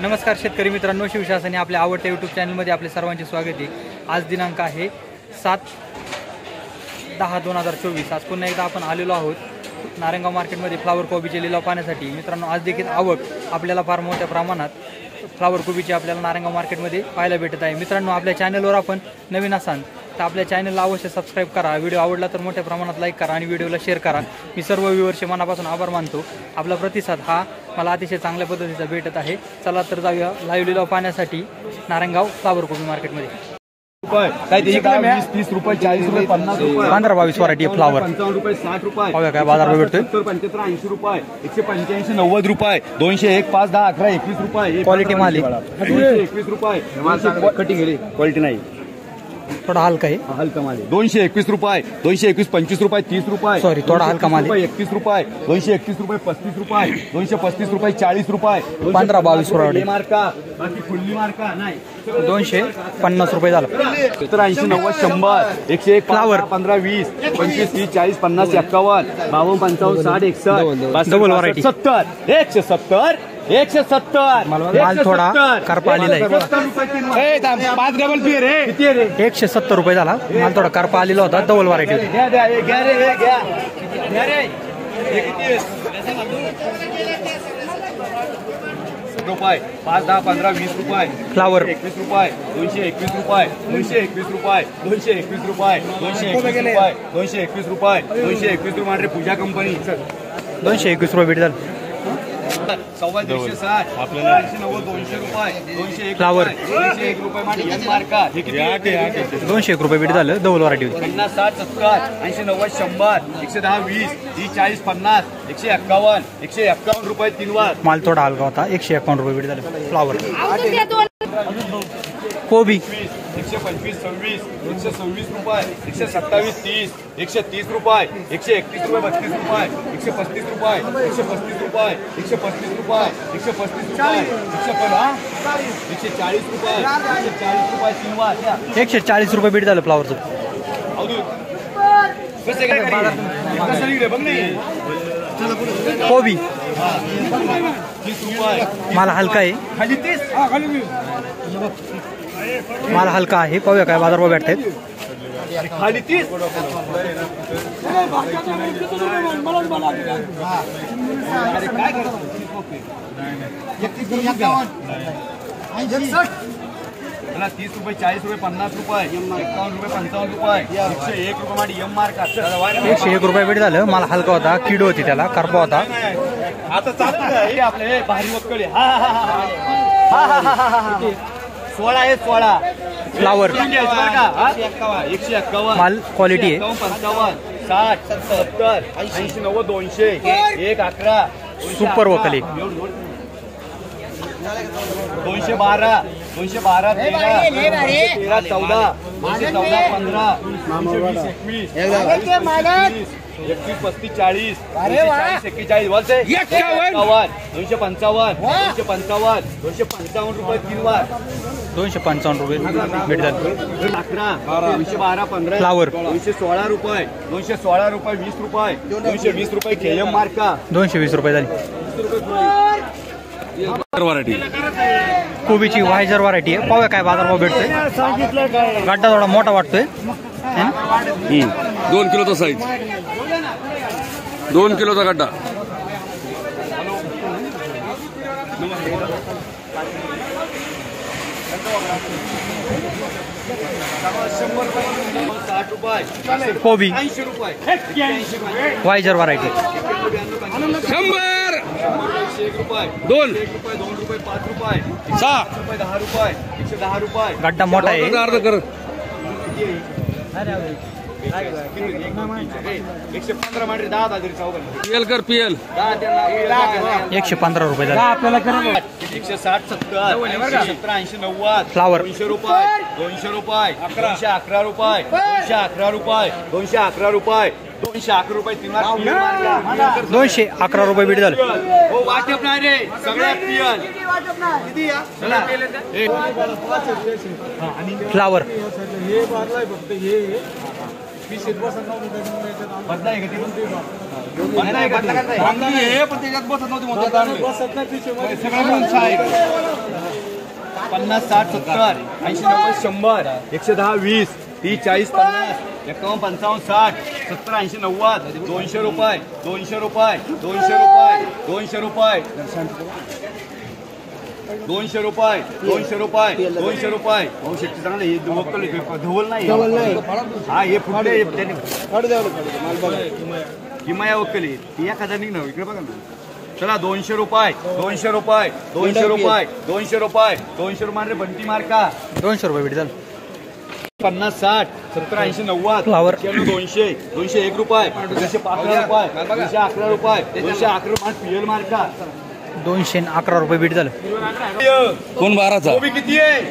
नमस्कार शेतकरी मित्रांनो, शिवशासनी आपल्या आवडत्या यूट्यूब चॅनलमध्ये आपले सर्वांचे स्वागत आहे। आज दिनांक आहे 7/10/2024। आज पुन्हा एकदा आपण आलेलो आहोत नारायणगाव मार्केटमध्ये फ्लावर कोबीचे लिलाव पाहण्यासाठी। मित्रांनो, आज देखील आवक आपल्याला फार मोठ्या प्रमाणात फ्लावर कोबीची आपल्याला नारायणगाव मार्केटमध्ये पाहायला भेटत आहे। मित्रांनो, आपल्या चॅनलवर आपण नवीन असाल तर आपल्या चॅनलला अवश्य सबस्क्राईब करा, व्हिडिओ आवडला तर मोठ्या प्रमाणात लाईक करा आणि व्हिडिओला शेअर करा। मी सर्व व्ह्यूअर्सचे मनापासून आभार मानतो। आपला प्रतिसाद हा मला अतिशय चांगल्या पद्धतीचा भेटत आहे। चला तर जाऊया लाईव्ह लिलाव पाहण्यासाठी नारायणगाव फ्लावर कोबी मार्केटमध्ये। काय 20 30 रुपये 40 रुपये 50 रुपये 15-22 व्हरायटी फ्लावर 55 रुपये 60 रुपये पाहूया काय बाजार भेटतोय। 70 75 80 रुपये 185 90 रुपये 201 5 10 11 21 रुपये क्वालिटी माल आहे। 21 रुपये कटिंग गेली क्वालिटी नाही, थोडा हलका आहे, हलका माल आहे। 221 रुपये 221 25 रुपये 30 रुपये सॉरी थोडा हलका माल आहे। 31 रुपये 231 रुपये 35 रुपये 235 रुपये 40 रुपये 15-22 व्हरायटी मार्का बाकी फुल्ली मार्का नाही 250 रुपये झालं। 80 90 100 101 फ्लावर 15 20 25 30 40 50 51 52 55 60 61 डबल व्हरायटी 70 170 170 माल थोडा करपा आलेला आहे। 5 डबल पी रे किती रे 170 रुपये झाला। माल थोडा करपा आलेला होता, डबल व्हरायटी होती। घ्या घ्या रे घ्या घ्या रे हे किती रुपये 5 10 15 20 रुपये फ्लावर 21 रुपये 221 रुपये 221 रुपये 221 रुपये 221 रुपये 221 रुपये पूजा कंपनी 221 रुपये भेट झालं। 260 आपल्याला 90 200 रुपये 201 फ्लावर 201 रुपये मध्ये एन मार्का हे किती 201 रुपये भेट झालं, डबल व्हरायटी होती। 50 60 70 80 90 100 110 20 30 40 50 151 151 रुपये 3 वार माल थोडा हलका होता। 151 रुपये भेट झालं। फ्लावर कोबी 125 26 126 रुपये 127 30 130 रुपये 131 रुपये 32 रुपये 135 रुपये 135 रुपये 135 रुपये 135 रुपये 140 रुपये 140 रुपये 3 वार 140 रुपये भेट झालं फ्लावरचं। कोबी 30 रुपये माल हलका आहे, खाली 30 माल हलका आहे। पाहूया काय बाजारभाव भेटतात। खाली 30 30 रुपये 40 रुपये 50 रुपये 51 रुपये 55 रुपये 101 रुपये मध्ये एम मार्क 101 रुपये भेट झालं। माल हलका होता, किड होती, त्याला करपा होता। आता चालू हे आपले भारी वक्कले 16 आहे 16 फ्लावर 151 माल क्वालिटी आहे। 55 60 70 80 90 200 1 11 सुपर वकली 212 212 13 14 214 15 220 21 31 35 40 41 बोलते 255 रुपये 3 वार 255 रुपये भेट झालं। 212 15 फ्लावर 216 रुपये 216 रुपये 20 रुपये 220 रुपये केएम मार्का 220 रुपये झाली। व्हरायटी कोबीची व्हायझर व्हरायटी आहे। पाहूया काय बाजारभाव भेटतोय। गड्डा थोडा मोठा वाटतोय, 2 किलोचा साईज 2 किलोचा गड्डा कोबी 80 रुपये व्हायझर व्हरायटी 100 1 रुपये 2 1 रुपये 2 रुपये 5 रुपये 6 रुपये 10 रुपये 110 रुपये गड्डा मोठा आहे। अर्ध कर 115 मध्ये 10 तरी चौघांना पीएल कर पीएल 115 रुपये झाले। 160 70 70 80 90 फ्लावर 200 रुपये 200 रुपये 211 रुपये 211 रुपये 211 रुपये 211 रुपये 3 लाख 211 रुपये भेट झालं। हो वाटप नाही रे सगळ्यात पियल किती या फ्लावर बदला आहे का ती पण? बदला आहे का ती? चांगली आहे, पण त्याच्यात बसत नव्हती म्हणतात आम्ही. सगळं माणसं आहे. 50, 60, 70, 80, 90, 100, 110, 20, 30, 40, 50, 51, 55, 60, 70, 80, 90, 200 रुपये, 200 रुपये, 200 रुपये, 200 रुपये, 200 रुपये, 200 रुपये, 200 रुपये. भाऊ शेट्टी चांगलं हे वक्कल धवल नाही हा हे फुटले किमया वक्कल आहे ती 1000 निघणार इकडे बघा ना. चला 200 रुपये, 200 रुपये, 200 रुपये, 200 रुपये, 200 रुपये बंटी मार्का 200 रुपये भेट झालं. 50, 60, 70, 80, 90, फ्लावर 200, 201 रुपये, 211 रुपये, 211 रुपये, 211 रुपये पिएल मार्का 211 रुपये भेट झालं. कोण 12चा कोबी किती आहे?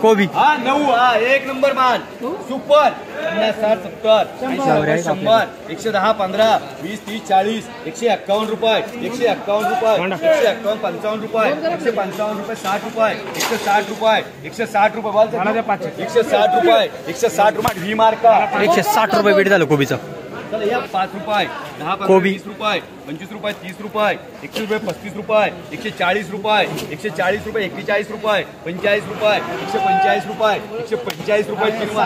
कोबी हा 9 हा 1 नंबर माल सुपर 50, 60, 70, 80, 90, 100, 110, 15, 20, 30, 40, 151 रुपये, 151 रुपये, 151, 55 रुपये, 155 रुपये, 60 रुपये, 160 रुपये, 160 रुपये, 160 रुपये, 160 रुपये व्ही मार्का 160 रुपये भेट झालं कोबीचं. चला या 5 रुपये, 10, 15, कोबी 20 रुपये, 25 रुपये, 30 रुपये, 100 रुपये, 35 रुपये, 140 रुपये, 140 रुपये, 41 रुपये, 45 रुपये, 145 रुपये, 145 रुपये किंवा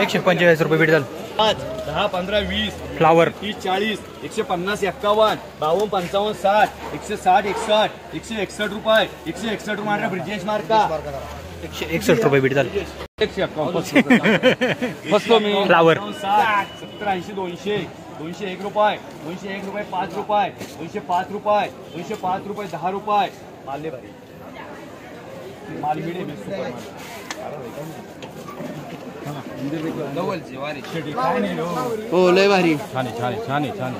145 रुपये भेट झालं. 5, 10, 15, 20, फ्लावर 30, 40, 150, 51, 52, 55, 60, 160, 61, 161 रुपये, 161 रुपये ब्रिजेश मार्का 161 रुपये भेट झालं. 151 बसलो मी फ्लावर 60, 70, 80, 200, 201 रुपये, 201 रुपये, 5 रुपये, 205 रुपये, 205 रुपये, 10 रुपये. माल भारी माल मिडियम हो लय भारी छान छान छान छान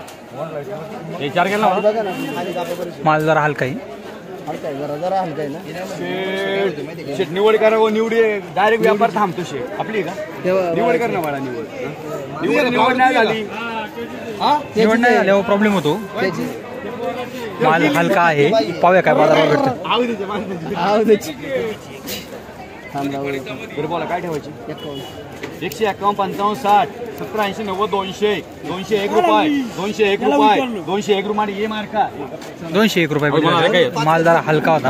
हे चार केला माल जरा हलका आहे. शेट निवड करा व निवडी डायरेक्ट व्यापार थांबतो शेट आपली का निवड कर ना बाळा निवड निवड नाही झाली निवड नाही झाल्यावर प्रॉब्लेम होतो. माल हलका आहे पाहूया काय बाजारावर भेटतं. बरं बोला काय ठेवायची 151, 55, 60, 70, 80, 90, 200, 201 रुपये, 201 रुपये, 201 रुपये ये मार्का 201 रुपये भेट झालं. माल जरा हलका होता.